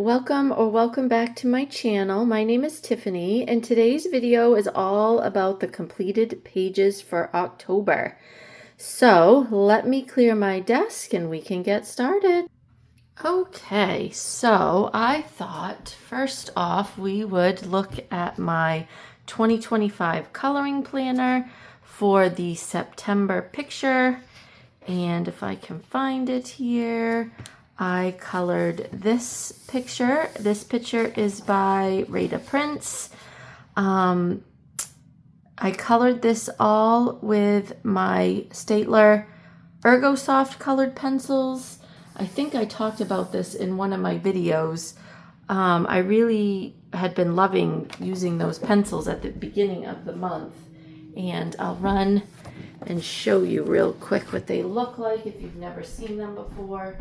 Welcome back to my channel. My name is Tiffany and today's video is all about the completed pages for October. So let me clear my desk and we can get started. Okay, so I thought first off we would look at my 2025 coloring planner for the September picture. And if I can find it here, I colored this picture. This picture is by Rada Prince. I colored this all with my Staedtler Ergo Soft colored pencils. I think I talked about this in one of my videos. I really had been loving using those pencils at the beginning of the month. And I'll run and show you real quick what they look like if you've never seen them before.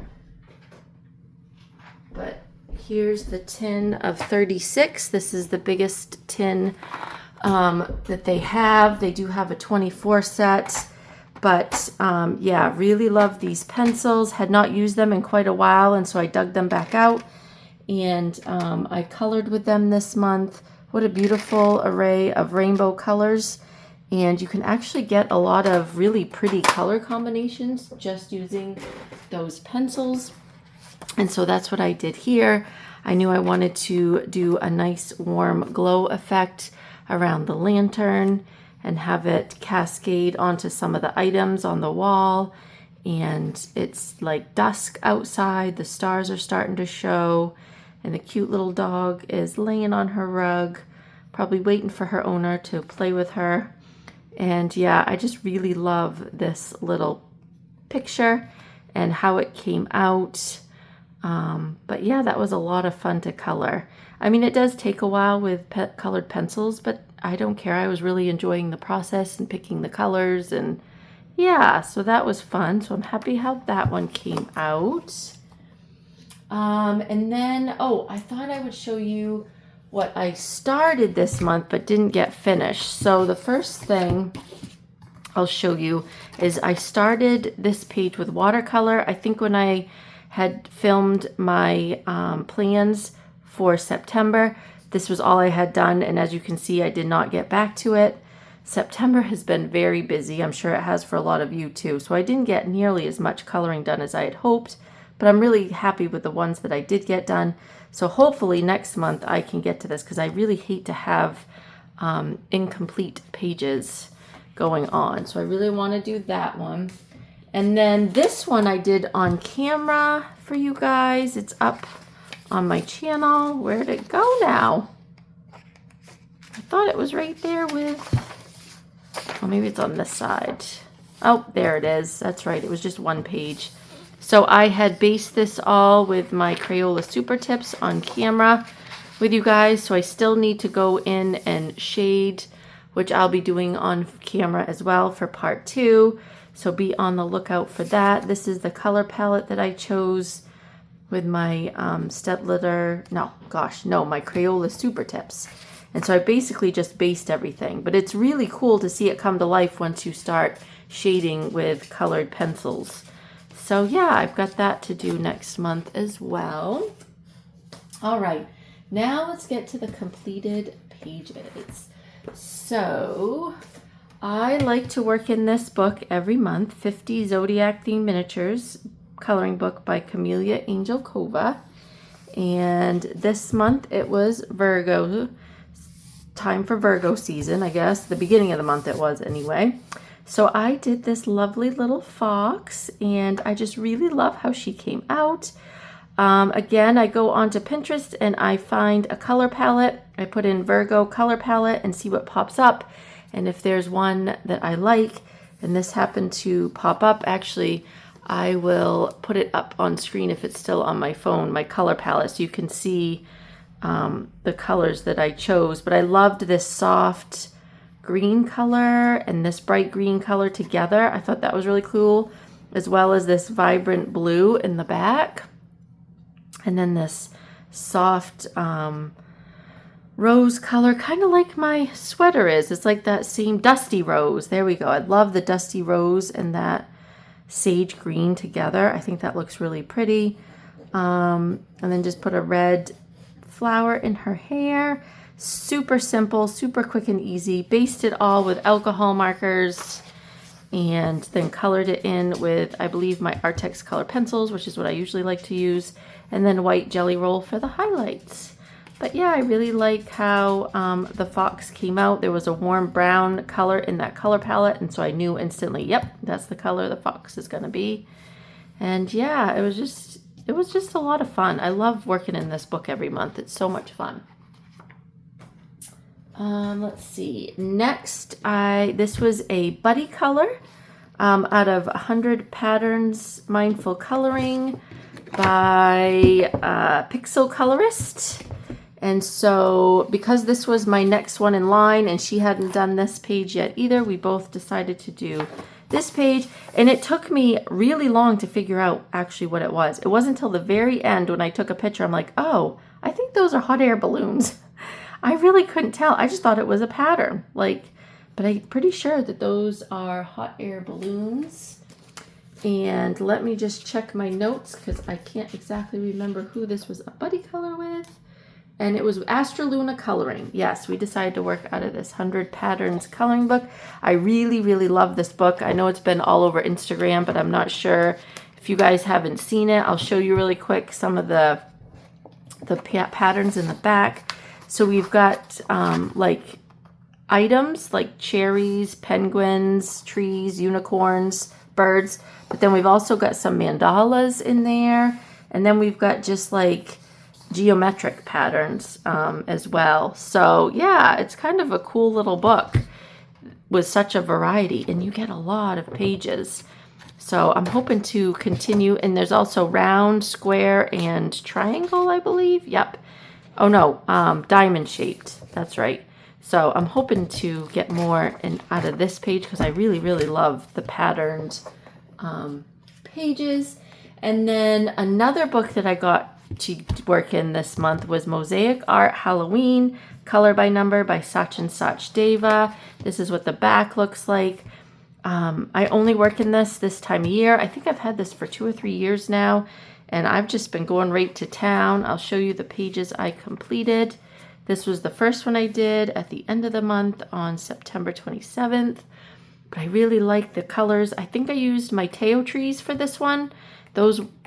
But here's the tin of 36. This is the biggest tin that they have. They do have a 24 set. But yeah, really love these pencils. Had not used them in quite a while, and so I dug them back out. And I colored with them this month. What a beautiful array of rainbow colors. And you can actually get a lot of really pretty color combinations just using those pencils. And so that's what I did here. I knew I wanted to do a nice warm glow effect around the lantern and have it cascade onto some of the items on the wall. And it's like dusk outside, the stars are starting to show, and the cute little dog is laying on her rug, probably waiting for her owner to play with her. And yeah, I just really love this little picture and how it came out. But yeah, that was a lot of fun to color. I mean, it does take a while with colored pencils, but I don't care. I was really enjoying the process and picking the colors, and yeah, so that was fun. So I'm happy how that one came out. And then, oh, I thought I would show you what I started this month but didn't get finished. So the first thing I'll show you is I started this page with watercolor. I think when I had filmed my plans for September, this was all I had done, and as you can see, I did not get back to it. September has been very busy. I'm sure it has for a lot of you too, so I didn't get nearly as much coloring done as I had hoped, but I'm really happy with the ones that I did get done. So hopefully next month I can get to this, because I really hate to have incomplete pages going on. So I really want to do that one. And then this one I did on camera for you guys. It's up on my channel. Where'd it go now? I thought it was right there with, oh, maybe it's on this side. Oh, there it is. That's right. It was just one page. So I had based this all with my Crayola Super Tips on camera with you guys. So I still need to go in and shade, which I'll be doing on camera as well for part 2. So be on the lookout for that. This is the color palette that I chose with my my Crayola Super Tips. And so I basically just based everything. But it's really cool to see it come to life once you start shading with colored pencils. So yeah, I've got that to do next month as well. All right, now let's get to the completed pages. So I like to work in this book every month, 50 Zodiac Themed Miniatures, coloring book by Camelia Angel Kova. And this month it was Virgo, time for Virgo season, I guess. The beginning of the month it was anyway. So I did this lovely little fox, and I just really love how she came out. Again, I go onto Pinterest and I find a color palette. I put in Virgo color palette and see what pops up. And if there's one that I like, and this happened to pop up, actually, I will put it up on screen if it's still on my phone, my color palette, so you can see the colors that I chose. But I loved this soft green color and this bright green color together. I thought that was really cool, as well as this vibrant blue in the back. And then this soft rose color, kind of like my sweater is. It's like that same dusty rose. There we go. I love the dusty rose and that sage green together. I think that looks really pretty. And then just put a red flower in her hair. Super simple, super quick and easy. Basted it all with alcohol markers and then colored it in with, I believe, my Artex color pencils, which is what I usually like to use, and then white jelly roll for the highlights. But yeah, I really like how the fox came out. There was a warm brown color in that color palette, and so I knew instantly, yep, that's the color the fox is gonna be. And yeah, it was just a lot of fun. I love working in this book every month. It's so much fun. Let's see. Next, this was a buddy color out of 100 Patterns Mindful Coloring by Pixel Colorist. And so because this was my next one in line and she hadn't done this page yet either, we both decided to do this page. And it took me really long to figure out actually what it was. It wasn't until the very end when I took a picture, I'm like, oh, I think those are hot air balloons. I really couldn't tell. I just thought it was a pattern, but I'm pretty sure that those are hot air balloons. And let me just check my notes because I can't exactly remember who this was a buddy color with. And it was Astra Luna Coloring. Yes, we decided to work out of this 100 Patterns coloring book. I really, really love this book. I know it's been all over Instagram, but I'm not sure if you guys haven't seen it. I'll show you really quick some of the patterns in the back. So we've got like items like cherries, penguins, trees, unicorns, birds. But then we've also got some mandalas in there. And then we've got just like geometric patterns as well. So yeah, it's kind of a cool little book with such a variety. And you get a lot of pages. So I'm hoping to continue. And there's also round, square, and triangle, I believe. Yep. Oh no, diamond shaped. That's right. So I'm hoping to get more out of this page because I really, really love the patterned pages. And then another book that I got to work in this month was Mosaic Art Halloween, Color by Number by Sach and Sach Deva. This is what the back looks like. I only work in this time of year. I think I've had this for 2 or 3 years now. And I've just been going right to town. I'll show you the pages I completed. This was the first one I did at the end of the month on September 27th. But I really like the colors. I think I used my Teo trees for this one.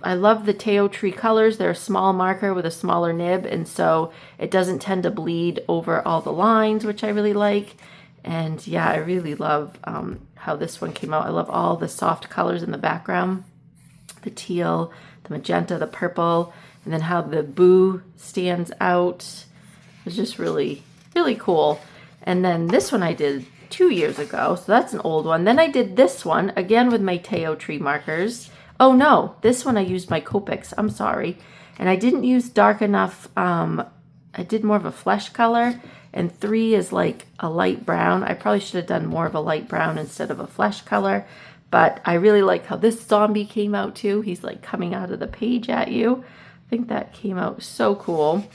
I love the Teo tree colors. They're a small marker with a smaller nib. And so it doesn't tend to bleed over all the lines, which I really like. And yeah, I really love how this one came out. I love all the soft colors in the background. The teal, the magenta, the purple, and then how the boo stands out. It's just really, really cool. And then this one I did 2 years ago, so that's an old one. Then I did this one, again with my Teo tree markers. Oh no, this one I used my Copics, I'm sorry. And I didn't use dark enough, I did more of a flesh color, and 3 is like a light brown. I probably should have done more of a light brown instead of a flesh color. But I really like how this zombie came out too. He's like coming out of the page at you. I think that came out so cool.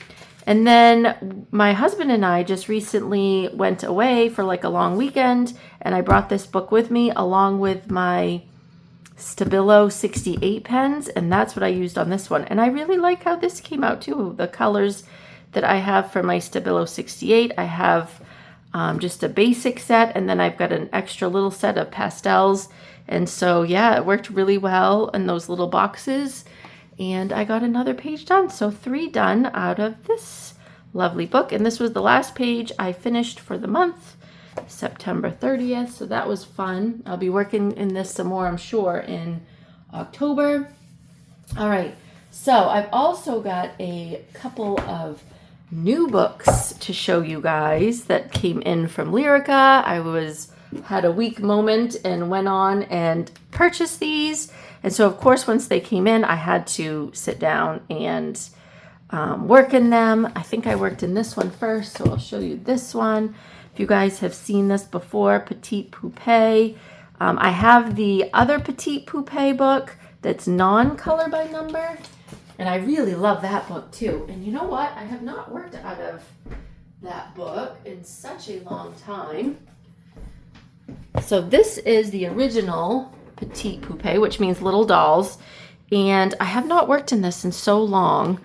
And then my husband and I just recently went away for like a long weekend. And I brought this book with me along with my Stabilo 68 pens. And that's what I used on this one. And I really like how this came out too. The colors that I have for my Stabilo 68. I have just a basic set. And then I've got an extra little set of pastels. And so, yeah, it worked really well in those little boxes. And I got another page done. So 3 done out of this lovely book. And this was the last page I finished for the month, September 30th. So that was fun. I'll be working in this some more, I'm sure, in October. All right. So I've also got a couple of new books to show you guys that came in from Lyrica. Had a weak moment and went on and purchased these. And so, of course, once they came in, I had to sit down and work in them. I think I worked in this one first, so I'll show you this one. If you guys have seen this before, Petite Pupe. I have the other Petite Pupe book that's non-color by number, and I really love that book too. And you know what? I have not worked out of that book in such a long time. So this is the original Petite Pupe, which means little dolls. And I have not worked in this in so long,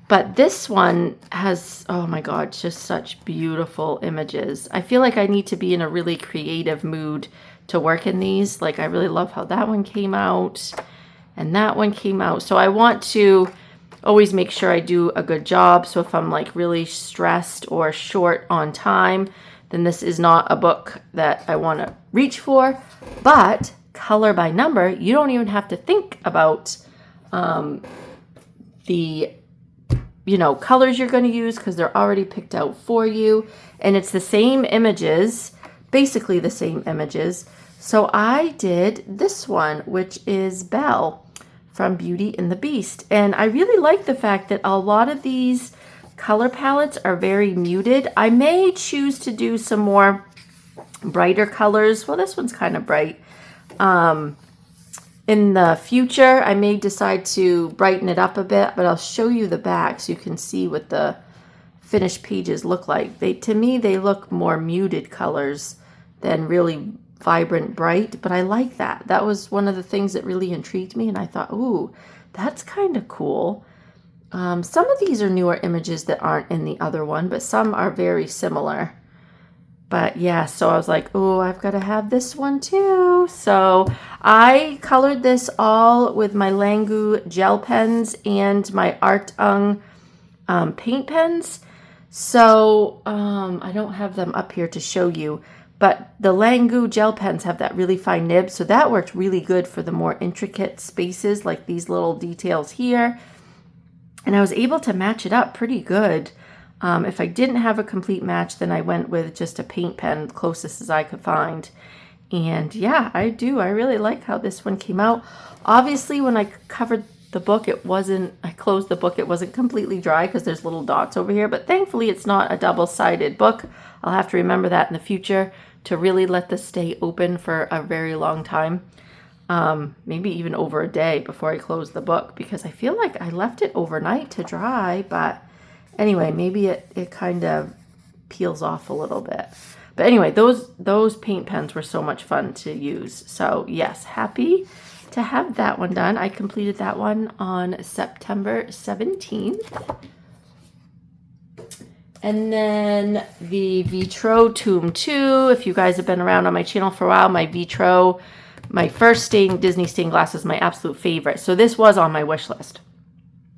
but this one has, oh my God, just such beautiful images. I feel like I need to be in a really creative mood to work in these. Like I really love how that one came out and that one came out. So I want to always make sure I do a good job. So if I'm like really stressed or short on time, then this is not a book that I want to reach for. But color by number, you don't even have to think about the colors you're going to use because they're already picked out for you. And it's the same images, basically the same images. So I did this one, which is Belle from Beauty and the Beast. And I really like the fact that a lot of these color palettes are very muted. I may choose to do some more brighter colors. Well, this one's kind of bright. In the future, I may decide to brighten it up a bit, but I'll show you the back so you can see what the finished pages look like. To me, they look more muted colors than really vibrant bright, but I like that. That was one of the things that really intrigued me, and I thought, ooh, that's kind of cool. Some of these are newer images that aren't in the other one, but some are very similar. But yeah, so I was like, oh, I've got to have this one too. So I colored this all with my Langu gel pens and my Art Ung paint pens. So I don't have them up here to show you, but the Langu gel pens have that really fine nib. So that worked really good for the more intricate spaces, like these little details here. And I was able to match it up pretty good. If I didn't have a complete match, then I went with just a paint pen, closest as I could find. And yeah, I really like how this one came out. Obviously, when I covered the book, I closed the book, it wasn't completely dry because there's little dots over here. But thankfully, it's not a double-sided book. I'll have to remember that in the future to really let this stay open for a very long time. Maybe even over a day before I close the book, because I feel like I left it overnight to dry, but anyway, maybe it kind of peels off a little bit. But anyway, those paint pens were so much fun to use. So yes, happy to have that one done. I completed that one on September 17th. And then the Vitro Tomb 2. If you guys have been around on my channel for a while, my Vitro, my first Disney stained glass is my absolute favorite. So this was on my wish list.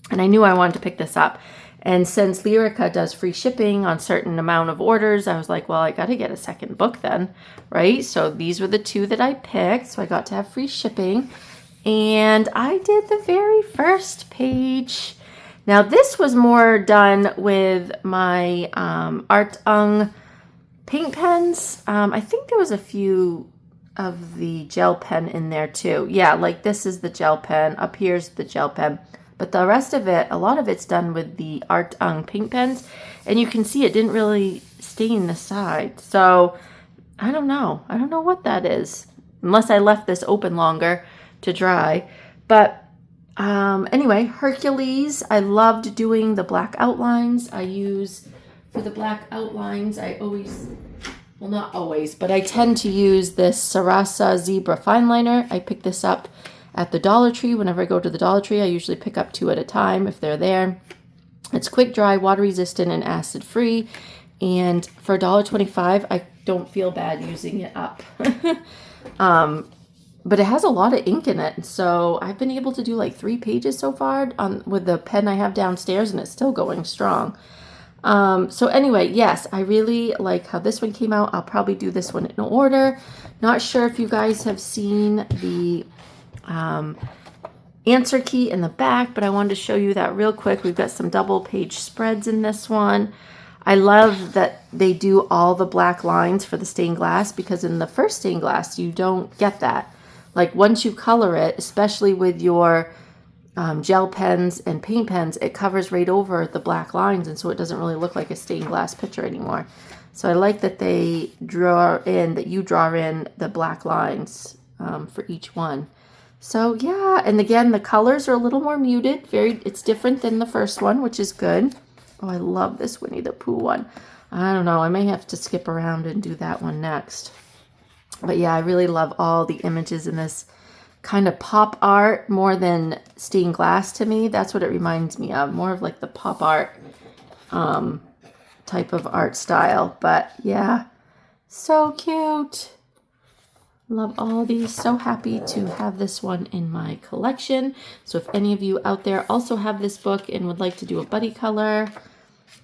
And I knew I wanted to pick this up. And since Lyrica does free shipping on certain amount of orders, I was like, well, I got to get a second book then, right? So these were the two that I picked. So I got to have free shipping. And I did the very first page. Now this was more done with my Art Ung paint pens. I think there was a few of the gel pen in there too. Yeah, like this is the gel pen. Up here's the gel pen. But the rest of it, a lot of it's done with the Art Ung paint pens. And you can see it didn't really stain the side. So I don't know. I don't know what that is. Unless I left this open longer to dry. But anyway, Hercules. I loved doing the black outlines. For the black outlines, I always, well, not always, but I tend to use this Sarasa Zebra Fine Liner. I picked this up at the Dollar Tree. Whenever I go to the Dollar Tree, I usually pick up 2 at a time if they're there. It's quick dry, water resistant, and acid free. And for $1.25, I don't feel bad using it up. But it has a lot of ink in it. So I've been able to do like 3 pages so far with the pen I have downstairs, and it's still going strong. So anyway, yes, I really like how this one came out. I'll probably do this one in order. Not sure if you guys have seen the answer key in the back, but I wanted to show you that real quick. We've got some double page spreads in this one. I love that they do all the black lines for the stained glass, because in the first stained glass, you don't get that. Like once you color it, especially with your gel pens and paint pens, it covers right over the black lines, and so it doesn't really look like a stained glass picture anymore. So I like that you draw in the black lines for each one. So yeah, and again, the colors are a little more muted. It's different than the first one, which is good. Oh, I love this Winnie the Pooh one. I don't know, I may have to skip around and do that one next. But yeah, I really love all the images in this kind of pop art more than stained glass to me. That's what it reminds me of, more of like the pop art type of art style. But yeah, so cute. Love all these. So happy to have this one in my collection. So if any of you out there also have this book and would like to do a buddy color,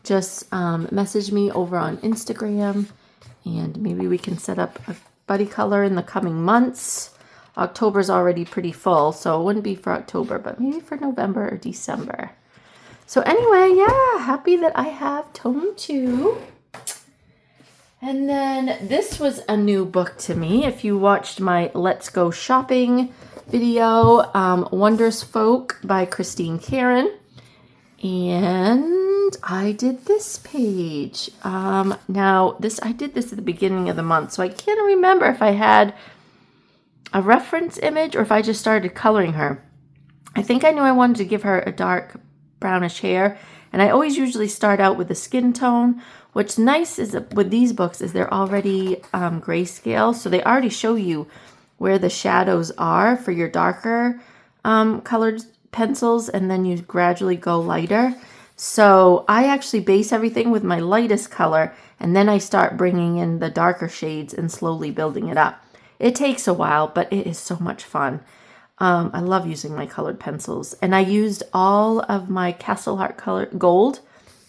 just message me over on Instagram and maybe we can set up a buddy color in the coming months. October's already pretty full, so it wouldn't be for October, but maybe for November or December. So anyway, yeah, happy that I have Tome 2. And then this was a new book to me. If you watched my Let's Go Shopping video, Wondrous Folk by Christine Karen. And I did this page. Now, I did this at the beginning of the month, so I can't remember if I had a reference image or if I just started coloring her. I think I knew I wanted to give her a dark brownish hair, and I always usually start out with a skin tone. What's nice is with these books is they're already grayscale, so they already show you where the shadows are for your darker colored pencils, and then you gradually go lighter. So I actually base everything with my lightest color, and then I start bringing in the darker shades and slowly building it up. It takes a while, but it is so much fun. I love using my colored pencils, and I used all of my Castle Heart color gold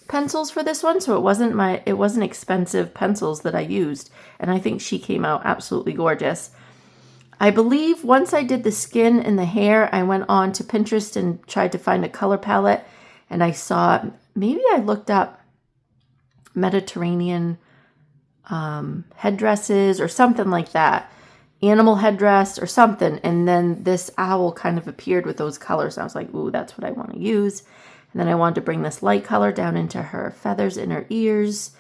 pencils for this one, so it wasn't expensive pencils that I used, and I think she came out absolutely gorgeous. I believe once I did the skin and the hair, I went on to Pinterest and tried to find a color palette, and I saw, maybe I looked up Mediterranean headdresses or something like that, animal headdress or something, and then this owl kind of appeared with those colors, and I was like, ooh, that's what I want to use. And then I wanted to bring this light color down into her feathers in her ears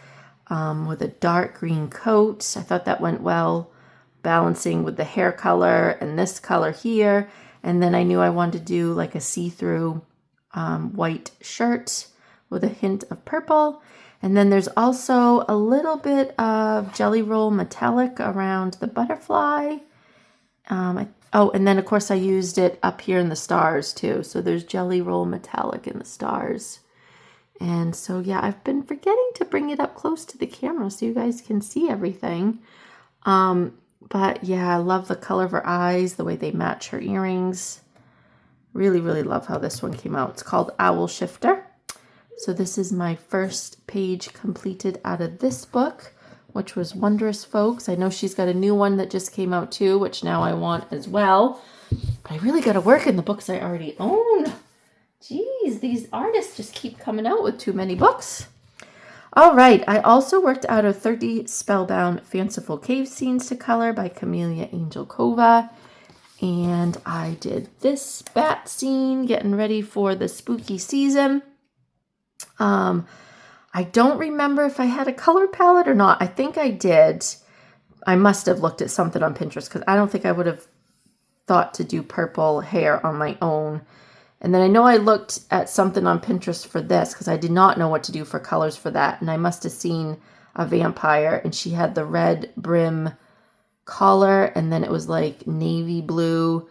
with a dark green coat. I thought that went well, balancing with the hair color and this color here. And then I knew I wanted to do like a see-through white shirt with a hint of purple. And then there's also a little bit of Jelly Roll metallic around the butterfly. And then of course I used it up here in the stars too. So there's Jelly Roll metallic in the stars. And so yeah, I've been forgetting to bring it up close to the camera so you guys can see everything. But yeah, I love the color of her eyes, the way they match her earrings. Really, really love how this one came out. It's called Owl Shifter. So this is my first page completed out of this book, which was Wondrous Folk. I know she's got a new one that just came out too, which now I want as well. But I really got to work in the books I already own. Geez, these artists just keep coming out with too many books. All right, I also worked out of 30 Spellbound Fanciful Cave Scenes to Color by Camellia Angelkova. And I did this bat scene, getting ready for the spooky season. I don't remember if I had a color palette or not. I think I did. I must have looked at something on Pinterest because I don't think I would have thought to do purple hair on my own. And then I know I looked at something on Pinterest for this because I did not know what to do for colors for that. And I must have seen a vampire and she had the red brim collar and then it was like navy blue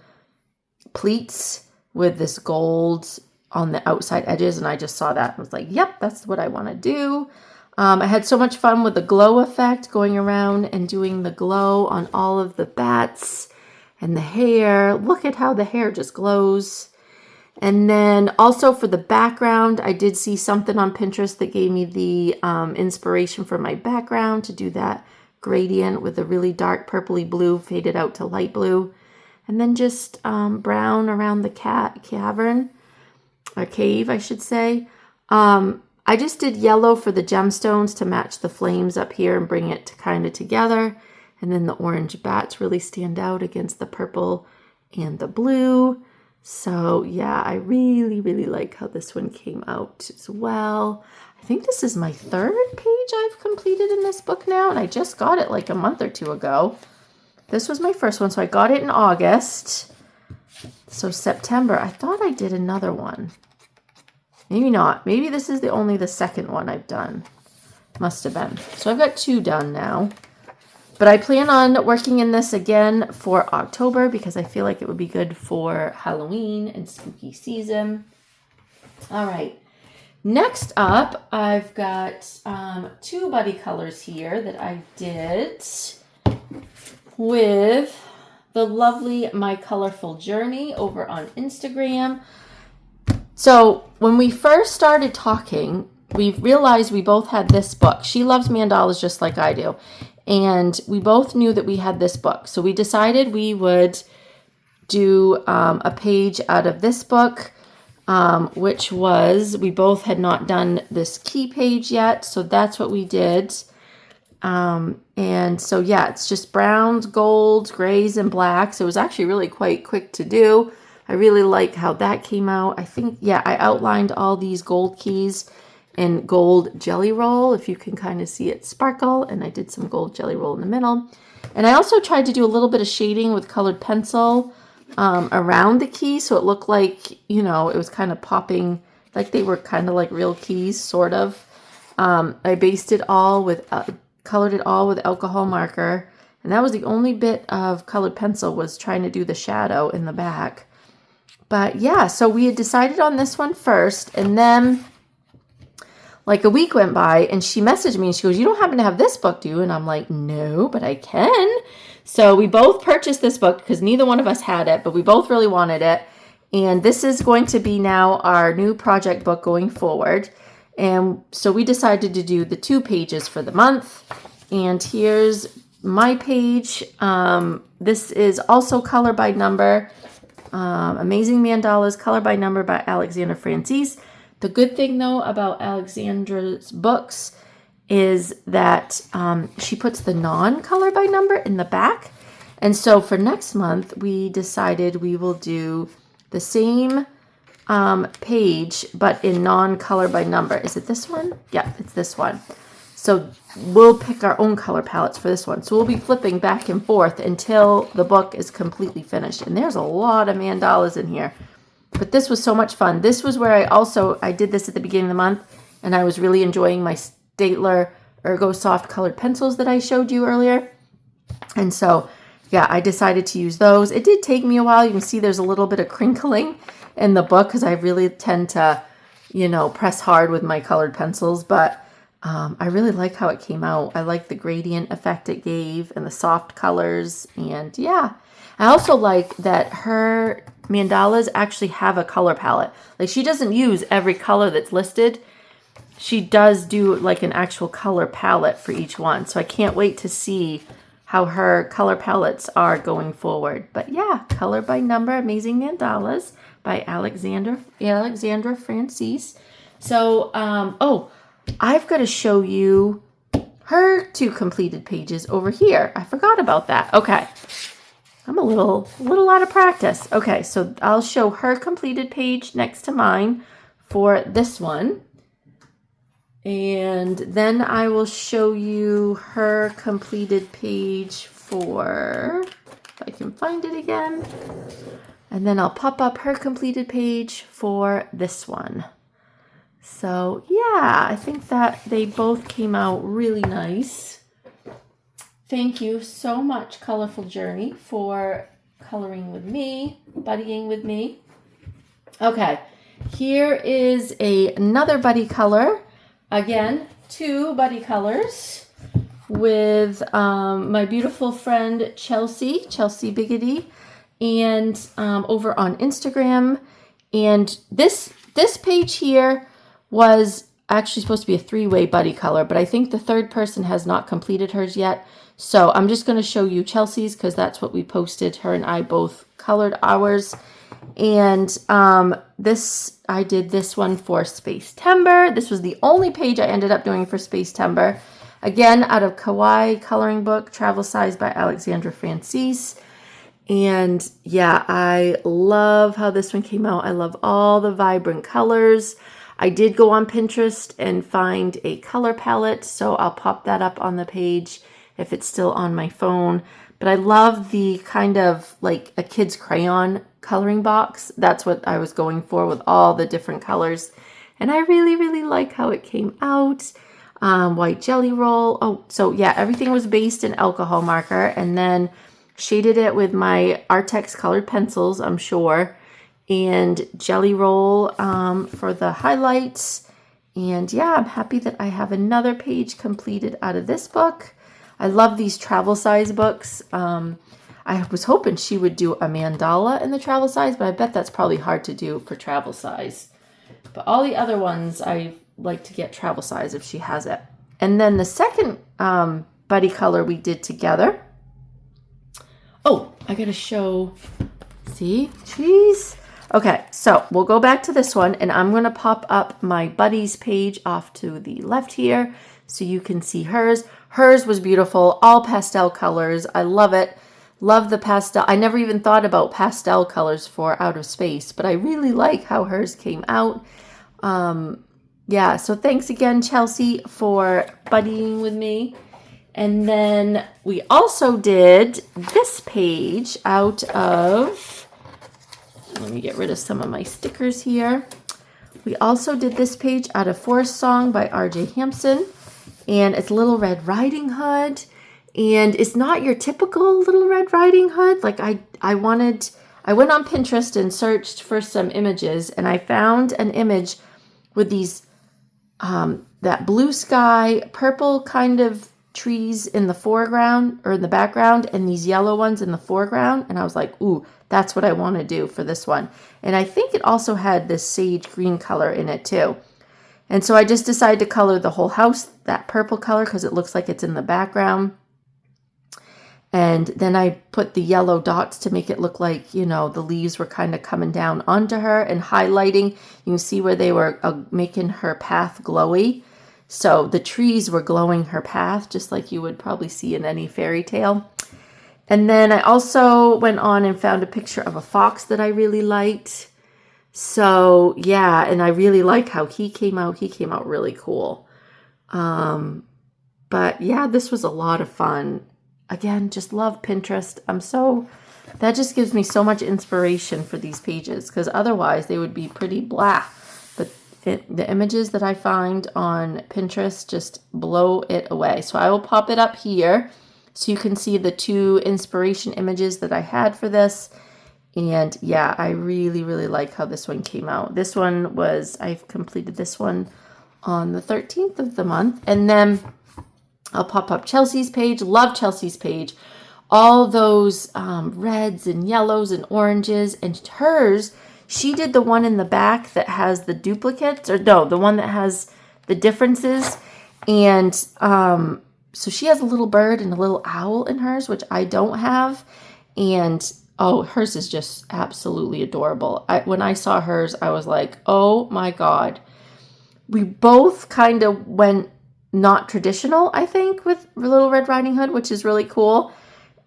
pleats with this gold on the outside edges, and I just saw that and was like, yep, that's what I want to do. I had so much fun with the glow effect, going around and doing the glow on all of the bats and the hair. Look at how the hair just glows. And then also for the background, I did see something on Pinterest that gave me the inspiration for my background to do that gradient with a really dark purpley blue faded out to light blue. And then just brown around the cavern. Or cave, I should say. I just did yellow for the gemstones to match the flames up here and bring it kind of together. And then the orange bats really stand out against the purple and the blue. So yeah, I really, really like how this one came out as well. I think this is my third page I've completed in this book now, and I just got it like a month or two ago. This was my first one, so I got it in August. So September, I thought I did another one. Maybe not. Maybe this is only the second one I've done. Must have been. So I've got 2 done now. But I plan on working in this again for October because I feel like it would be good for Halloween and spooky season. All right. Next up, I've got 2 buddy colors here that I did with the lovely My Colorful Journey over on Instagram. So when we first started talking, we realized we both had this book. She loves mandalas just like I do. And we both knew that we had this book. So we decided we would do a page out of this book, which was, we both had not done this key page yet. So that's what we did. And so, yeah, it's just browns, golds, grays, and blacks. It was actually really quite quick to do. I really like how that came out. I think, yeah, I outlined all these gold keys in gold jelly roll, if you can kind of see it sparkle, and I did some gold jelly roll in the middle. And I also tried to do a little bit of shading with colored pencil around the key, so it looked like, you know, it was kind of popping, like they were kind of like real keys, sort of. I based it all with, colored it all with alcohol marker, and that was the only bit of colored pencil, was trying to do the shadow in the back. But yeah, so we had decided on this one first, and then like a week went by and she messaged me and she goes, "You don't happen to have this book, do you?" And I'm like, "No, but I can." So we both purchased this book because neither one of us had it, but we both really wanted it. And this is going to be now our new project book going forward. And so we decided to do the 2 pages for the month. And here's my page. This is also color by number. Amazing Mandalas, color by number by Alexandra Francis. The good thing, though, about Alexandra's books is that she puts the non-color by number in the back. And so for next month, we decided we will do the same page, but in non-color by number. Is it this one? Yeah, it's this one. So we'll pick our own color palettes for this one. So we'll be flipping back and forth until the book is completely finished. And there's a lot of mandalas in here. But this was so much fun. This was where I did this at the beginning of the month, and I was really enjoying my Staedtler Ergo Soft colored pencils that I showed you earlier. And so, yeah, I decided to use those. It did take me a while. You can see there's a little bit of crinkling in the book because I really tend to, you know, press hard with my colored pencils. But I really like how it came out. I like the gradient effect it gave and the soft colors. And yeah, I also like that her mandalas actually have a color palette. Like, she doesn't use every color that's listed. She does do like an actual color palette for each one. So I can't wait to see how her color palettes are going forward. But yeah, color by number, Amazing Mandalas by Alexandra Francis. So, I've got to show you her 2 completed pages over here. I forgot about that. Okay. I'm a little out of practice. Okay, so I'll show her completed page next to mine for this one. And then I will show you her completed page for, if I can find it again. And then I'll pop up her completed page for this one. So yeah, I think that they both came out really nice. Thank you so much, Colorful Journey, for coloring with me, buddying with me. Okay, here is another buddy color. Again, 2 buddy colors with my beautiful friend Chelsea Biggity, and over on Instagram. And this page here was actually supposed to be a 3-way buddy color, but I think the 3rd person has not completed hers yet. So I'm just going to show you Chelsea's because that's what we posted. Her and I both colored ours. And I did this one for Space-Tember. This was the only page I ended up doing for Space-Tember. Again, out of Kawaii Coloring Book, Travel Size by Alexandra Francis. And yeah, I love how this one came out. I love all the vibrant colors. I did go on Pinterest and find a color palette, so I'll pop that up on the page if it's still on my phone. But I love the kind of like a kid's crayon coloring box. That's what I was going for with all the different colors. And I really, really like how it came out. white jelly roll. Oh, so yeah, everything was based in alcohol marker, and then shaded it with my Artex colored pencils, I'm sure, and jelly roll for the highlights. And yeah, I'm happy that I have another page completed out of this book. I love these travel size books. I was hoping she would do a mandala in the travel size, but I bet that's probably hard to do for travel size. But all the other ones, I like to get travel size if she has it. And then the second buddy color we did together. Oh, I gotta show, see, jeez. Okay, so we'll go back to this one, and I'm gonna pop up my buddies page off to the left here so you can see hers. Hers was beautiful, all pastel colors. I love it. Love the pastel. I never even thought about pastel colors for Out of Space, but I really like how hers came out. Yeah, so thanks again, Chelsea, for buddying with me. And then we also did this page out of, let me get rid of some of my stickers here. We also did this page out of Forest Song by R.J. Hampson, and it's Little Red Riding Hood. And it's not your typical Little Red Riding Hood. Like I went on Pinterest and searched for some images, and I found an image with these, that blue sky, purple kind of trees in the foreground or in the background, and these yellow ones in the foreground. And I was like, ooh, that's what I want to do for this one. And I think it also had this sage green color in it too. And so I just decided to color the whole house that purple color because it looks like it's in the background. And then I put the yellow dots to make it look like, you know, the leaves were kind of coming down onto her and highlighting. You can see where they were making her path glowy. So the trees were glowing her path, just like you would probably see in any fairy tale. And then I also went on and found a picture of a fox that I really liked. So yeah, and I really like how he came out. He came out really cool. But yeah, this was a lot of fun. Again, just love Pinterest. That just gives me so much inspiration for these pages, because otherwise they would be pretty blah. But the images that I find on Pinterest just blow it away. So I will pop it up here so you can see the two inspiration images that I had for this. And yeah, I really, really like how this one came out. This one was, I've completed this one on the 13th of the month. And then I'll pop up Chelsea's page. Love Chelsea's page. All those reds and yellows and oranges. And hers, she did the one in the back that has the duplicates. Or no, the one that has the differences. And so she has a little bird and a little owl in hers, which I don't have. And oh, hers is just absolutely adorable. When I saw hers, I was like, oh my God. We both kind of went not traditional, I think, with Little Red Riding Hood, which is really cool.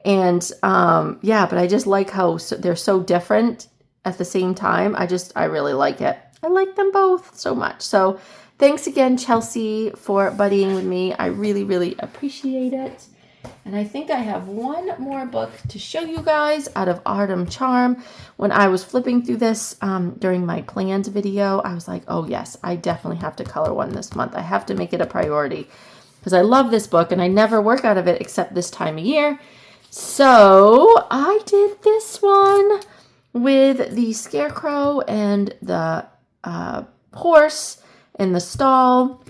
And yeah, but I just like how they're so different at the same time. I really like it. I like them both so much. So thanks again, Chelsea, for buddying with me. I really, really appreciate it. And I think I have one more book to show you guys out of Autumn Charm. When I was flipping through this during my plans video, I was like, oh yes, I definitely have to color one this month. I have to make it a priority because I love this book and I never work out of it except this time of year. So I did this one with the scarecrow and the horse in the stall.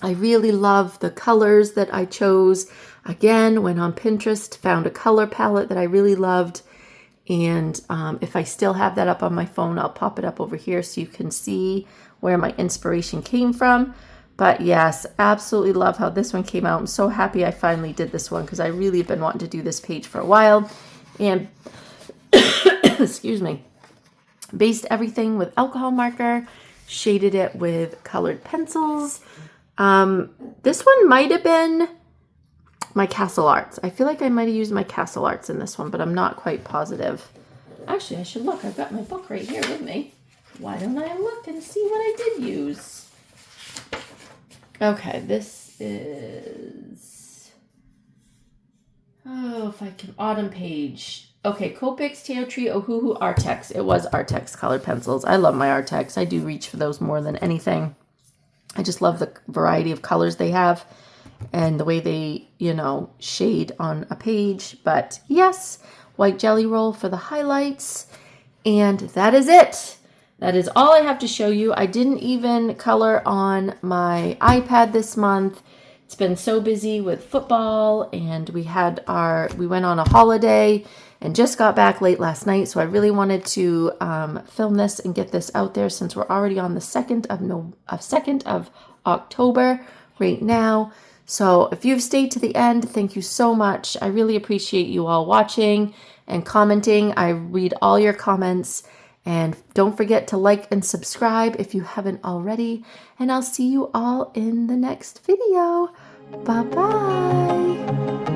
I really love the colors that I chose. Again, went on Pinterest, found a color palette that I really loved. And if I still have that up on my phone, I'll pop it up over here so you can see where my inspiration came from. But yes, absolutely love how this one came out. I'm so happy I finally did this one because I really have been wanting to do this page for a while. And, excuse me, based everything with alcohol marker, shaded it with colored pencils. This one might have been my Castle Arts. I feel like I might have used my Castle Arts in this one, but I'm not quite positive. Actually, I should look. I've got my book right here with me. Why don't I look and see what I did use? Okay, this is... oh, if I can... Autumn page. Okay, Copic's Teo Tree Ohuhu Artex. It was Artex colored pencils. I love my Artex. I do reach for those more than anything. I just love the variety of colors they have and the way they, you know, shade on a page. But yes, white jelly roll for the highlights. And that is it. That is all I have to show you. I didn't even color on my iPad this month. It's been so busy with football, and we went on a holiday and just got back late last night. So I really wanted to film this and get this out there since we're already on the 2nd of October right now. So if you've stayed to the end, thank you so much. I really appreciate you all watching and commenting. I read all your comments. And don't forget to like and subscribe if you haven't already. And I'll see you all in the next video. Bye-bye.